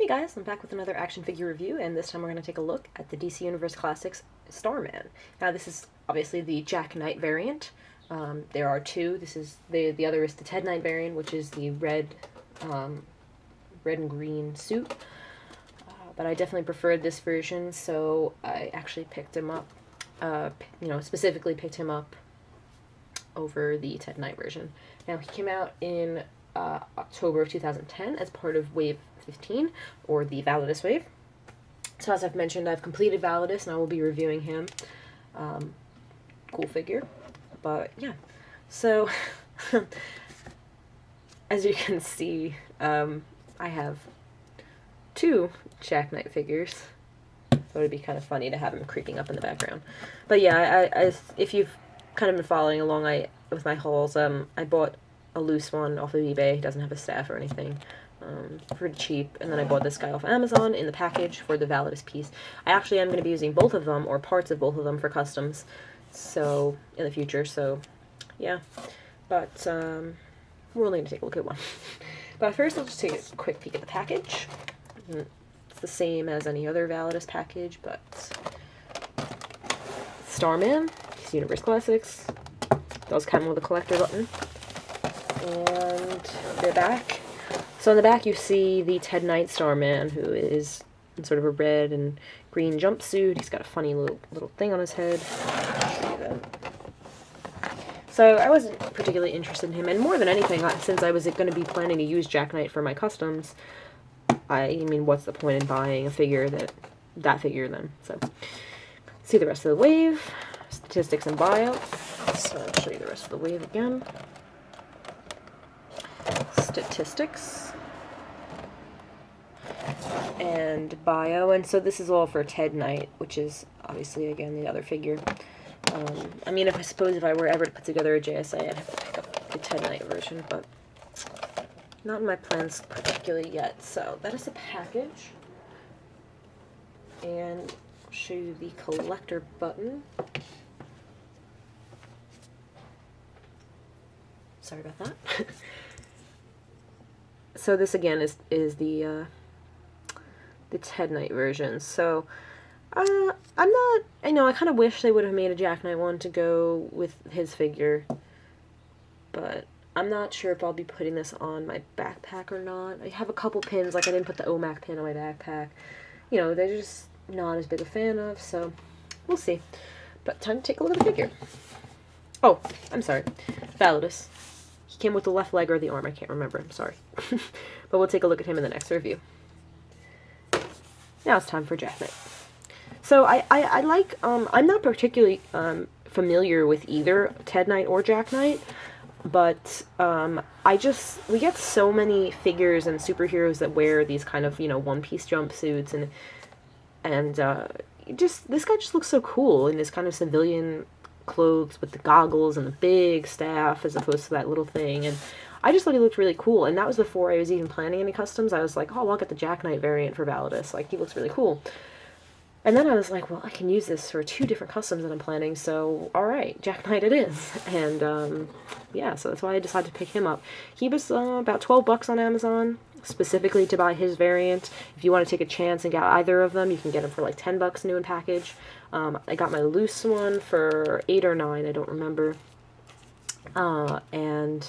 Hey guys, I'm back with another action figure review, and this time we're going to take a look at the DC Universe Classics Starman. Now this is obviously the Jack Knight variant. There are two. This is the other is the Ted Knight variant, which is the red and green suit. But I definitely preferred this version, so I actually picked him up. Specifically picked him up over the Ted Knight version. Now he came out in October of 2010 as part of Wave 15, or the Validus Wave. So as I've mentioned, I've completed Validus and I will be reviewing him. Cool figure. But yeah, so as you can see, I have two Jack Knight figures. So it would be kind of funny to have him creeping up in the background. But yeah, if you've kind of been following along with my hauls, I bought a loose one off of eBay. It doesn't have a staff or anything. Pretty cheap, and then I bought this guy off Amazon in the package for the Validus piece. I actually am going to be using both of them, or parts of both of them, for customs, so, in the future, so, yeah. But, we're only going to take a look at one. But first, I'll just take a quick peek at the package. It's the same as any other Validus package, but Starman, DC Universe Classics, does come with a collector button, and the back. So in the back you see the Ted Knight Starman, who is in sort of a red and green jumpsuit. He's got a funny little thing on his head. So I wasn't particularly interested in him, and more than anything, since I was going to be planning to use Jack Knight for my customs, I mean, what's the point in buying a figure that figure then? So, see the rest of the wave, statistics and bio. So I'll show you the rest of the wave again. Statistics and bio, and so this is all for Ted Knight, which is obviously again the other figure. I mean, I suppose if I were ever to put together a JSA, I'd have to pick up the Ted Knight version, but not in my plans particularly yet. So that is the package, and I'll show you the collector button. Sorry about that. So this again is the Ted Knight version. So I kind of wish they would have made a Jack Knight one to go with his figure, but I'm not sure if I'll be putting this on my backpack or not. I have a couple pins, like I didn't put the OMAC pin on my backpack. You know, they're just not as big a fan of, so we'll see. But time to take a look at the figure. Oh, I'm sorry. Validus. He came with the left leg or the arm, I can't remember, I'm sorry. But we'll take a look at him in the next review. Now it's time for Jack Knight. So I like, I'm not particularly familiar with either Ted Knight or Jack Knight, but we get so many figures and superheroes that wear these kind of, one-piece jumpsuits, and this guy just looks so cool in his kind of civilian clothes with the goggles and the big staff as opposed to that little thing, and I just thought he looked really cool, and that was before I was even planning any customs. I was like, oh, well, I'll get the Jack Knight variant for Validus, like, he looks really cool. And then I was like, well, I can use this for 2 different customs that I'm planning, so alright, Jack Knight it is. And, yeah, so that's why I decided to pick him up. He was about 12 bucks on Amazon, specifically to buy his variant. If you want to take a chance and get either of them, you can get them for like 10 bucks new in package. I got my loose one for 8 or 9, I don't remember. And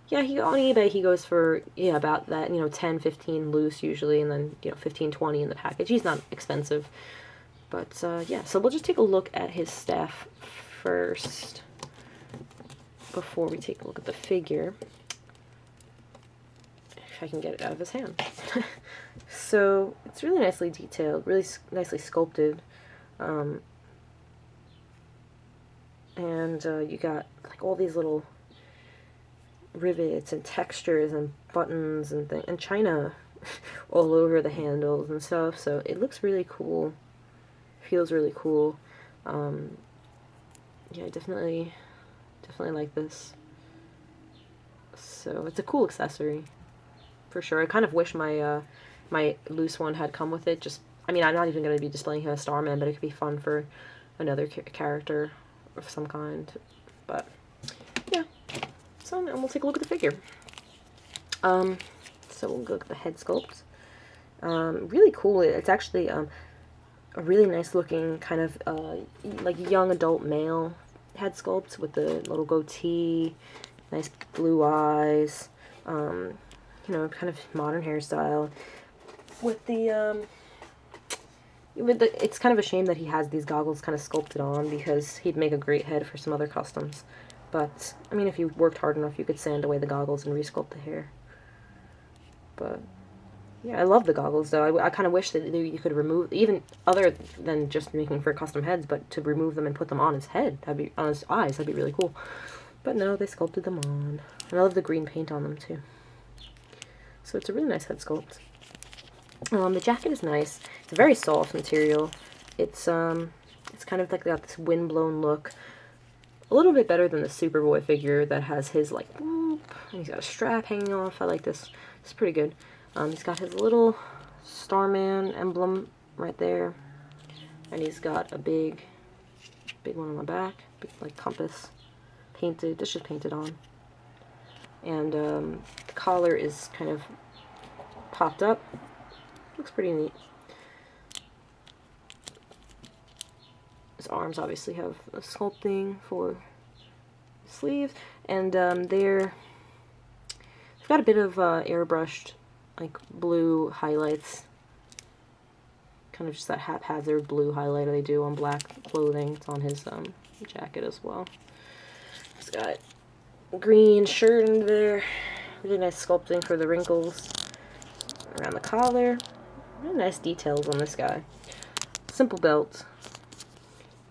yeah, on eBay he goes for, yeah, about that, 10, 15 loose usually, and then, 15, 20 in the package. He's not expensive. But, yeah, so we'll just take a look at his staff first before we take a look at the figure. If I can get it out of his hand. So, it's really nicely detailed, really nicely sculpted. And you got, like, all these little rivets and textures and buttons and china all over the handles and stuff, so it looks really cool, feels really cool. Yeah, definitely like this. So it's a cool accessory for sure. I kind of wish my my loose one had come with it. Just, I mean, I'm not even going to be displaying him as Starman, but it could be fun for another character of some kind. But yeah, and we'll take a look at the figure. So we'll go look at the head sculpt. Really cool. It's actually a really nice looking kind of like young adult male head sculpt with the little goatee, nice blue eyes, you know, kind of modern hairstyle. With the it's kind of a shame that he has these goggles kind of sculpted on, because he'd make a great head for some other customs. But, I mean, if you worked hard enough, you could sand away the goggles and resculpt the hair. But, yeah, I love the goggles, though. I kind of wish that you could remove, even other than just making for custom heads, but to remove them and put them on his head, on his eyes, that'd be really cool. But no, they sculpted them on. And I love the green paint on them, too. So it's a really nice head sculpt. The jacket is nice. It's a very soft material. It's kind of like got this windblown look. A little bit better than the Superboy figure that has his, like, whoop, and he's got a strap hanging off. I like this. It's pretty good. He's got his little Starman emblem right there. And he's got a big one on the back. Big, like, compass. Painted. This is painted on. And, the collar is kind of popped up. Looks pretty neat. His arms obviously have a sculpting for sleeves, and they've got a bit of airbrushed, like, blue highlights. Kind of just that haphazard blue highlighter they do on black clothing. It's on his jacket as well. He's got a green shirt under there. Really nice sculpting for the wrinkles around the collar. Really nice details on this guy. Simple belt.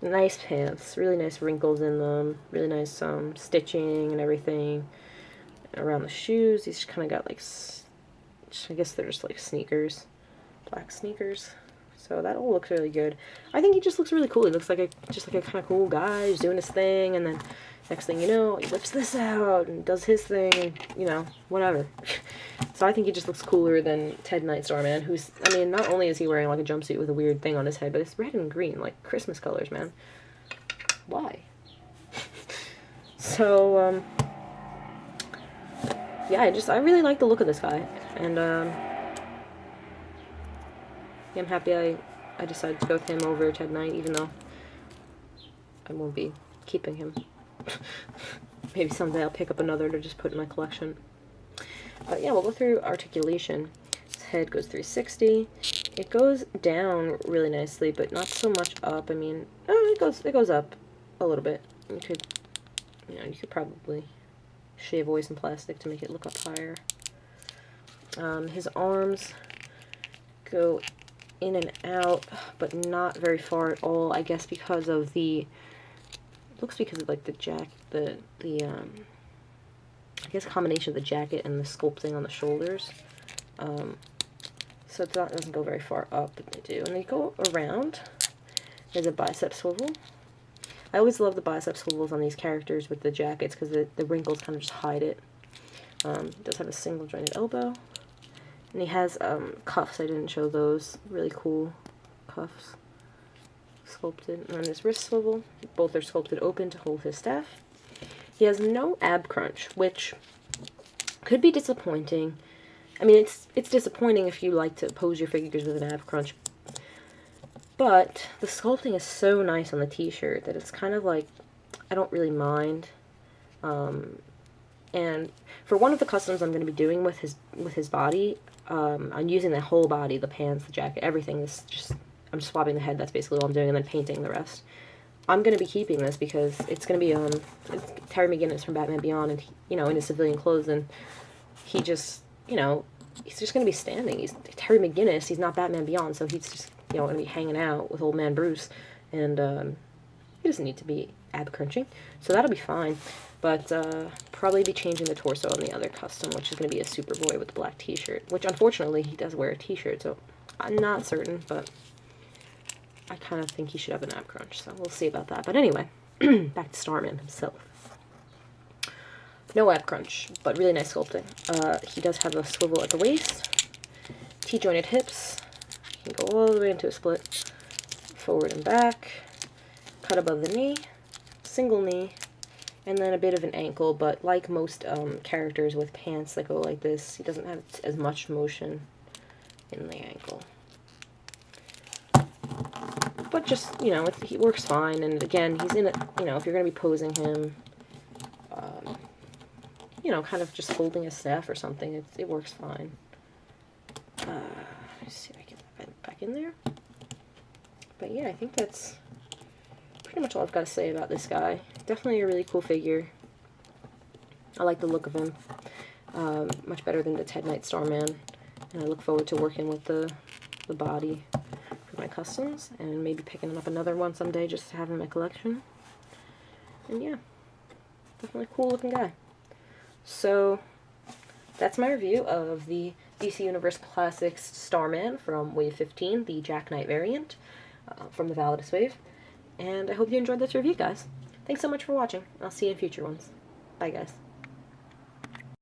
Nice pants. Really nice wrinkles in them. Really nice stitching and everything. Around the shoes, these kind of got like, I guess they're just like sneakers. Black sneakers. So that all looks really good. I think he just looks really cool. He looks like just like a kind of cool guy. He's doing his thing, and then next thing you know, he whips this out and does his thing, and, you know, whatever. So I think he just looks cooler than Ted Knight Starman, who's, I mean, not only is he wearing, like, a jumpsuit with a weird thing on his head, but it's red and green, like Christmas colors, man. Why? So, yeah, I really like the look of this guy, and, yeah, I'm happy I decided to go with him over Ted Knight, even though I won't be keeping him. Maybe someday I'll pick up another to just put in my collection. But yeah, we'll go through articulation. His head goes 360. It goes down really nicely, but not so much up. I mean, it goes up a little bit. You could probably shave away some plastic to make it look up higher. His arms go in and out, but not very far at all. I guess because of the because of like I guess combination of the jacket and the sculpting on the shoulders. So it doesn't go very far up, but they do. And they go around. There's a bicep swivel. I always love the bicep swivels on these characters with the jackets, because the wrinkles kind of just hide it. He does have a single jointed elbow. And he has cuffs. I didn't show those. Really cool cuffs. Sculpted. And then his wrist swivel. Both are sculpted open to hold his staff. He has no ab crunch, which could be disappointing. I mean, it's disappointing if you like to pose your figures with an ab crunch. But the sculpting is so nice on the t-shirt that it's kind of like, I don't really mind. And for one of the customs I'm going to be doing with his body, I'm using the whole body, the pants, the jacket, everything. I'm swapping the head. That's basically all I'm doing, and then painting the rest. I'm going to be keeping this because it's going to be it's Terry McGinnis from Batman Beyond, and in his civilian clothes, and he just he's just going to be standing. He's Terry McGinnis. He's not Batman Beyond, so he's just going to be hanging out with old man Bruce, and he doesn't need to be ab crunching, so that'll be fine. But probably be changing the torso on the other custom, which is going to be a Superboy with a black t-shirt, which unfortunately he does wear a t-shirt, so I'm not certain, but I kind of think he should have an ab crunch, so we'll see about that. But anyway, back to Starman himself. No ab crunch, but really nice sculpting. He does have a swivel at the waist, T-jointed hips. He can go all the way into a split, forward and back, cut above the knee, single knee, and then a bit of an ankle, but like most characters with pants that go like this, he doesn't have as much motion in the ankle. But just, you know, he works fine, and again, he's in it, you know, if you're going to be posing him, you know, kind of just holding a staff or something, it works fine. Let's see if I can get that back in there. But yeah, I think that's pretty much all I've got to say about this guy. Definitely a really cool figure. I like the look of him. Much better than the Jack Knight Starman. And I look forward to working with the body for my customs, and maybe picking up another one someday just to have in my collection. And yeah, definitely a cool looking guy. So that's my review of the DC Universe Classics Starman from Wave 15, the Jack Knight variant from the Validus Wave. And I hope you enjoyed this review, guys. Thanks so much for watching. I'll see you in future ones. Bye, guys.